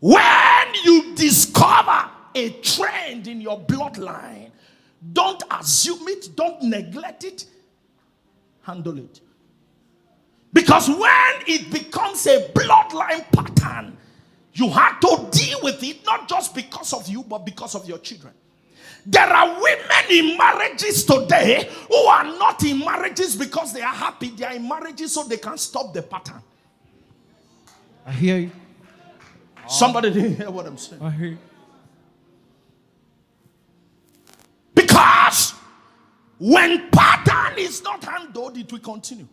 When you discover a trend in your bloodline, don't assume it, don't neglect it, handle it. Because when it becomes a bloodline pattern, you have to deal with it, not just because of you, but because of your children. There are women in marriages today who are not in marriages because they are happy. They are in marriages so they can stop the pattern. I hear you. Somebody didn't hear what I'm saying. I hear you. Because when pattern is not handled, it will continue.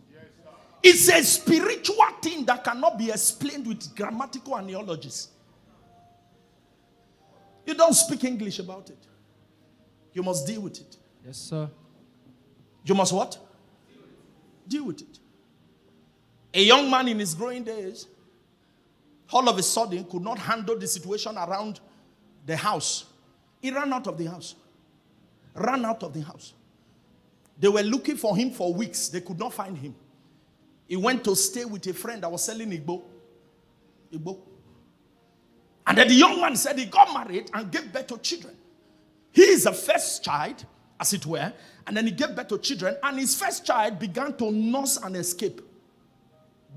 It's a spiritual thing that cannot be explained with grammatical analogies. You don't speak English about it. You must deal with it. Yes, sir. You must what? Deal with it. A young man in his growing days, all of a sudden, could not handle the situation around the house. He ran out of the house. Ran out of the house. They were looking for him for weeks. They could not find him. He went to stay with a friend that was selling Igbo. And then the young man said he got married and gave birth to children. He is the first child, as it were, and then he gave birth to children, and his first child began to nurse and escape.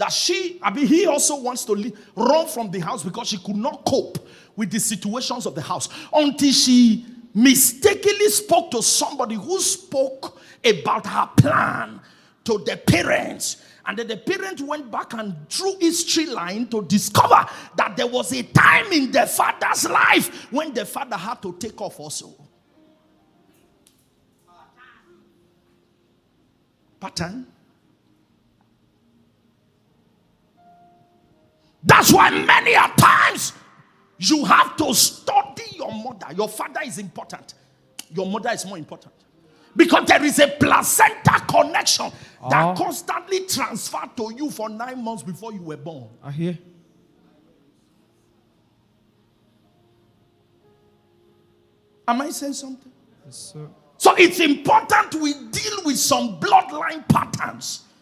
He also wants to run from the house because she could not cope with the situations of the house until she mistakenly spoke to somebody who spoke about her plan to the parents. And then the parents went back and drew history line to discover that there was a time in the father's life when the father had to take off also. Pattern. That's why many a times you have to study your mother. Your father is important. Your mother is more important. Because there is a placenta connection that constantly transferred to you for 9 months before you were born. I hear. Am I saying something? Yes, sir. So it's important we deal with some bloodline patterns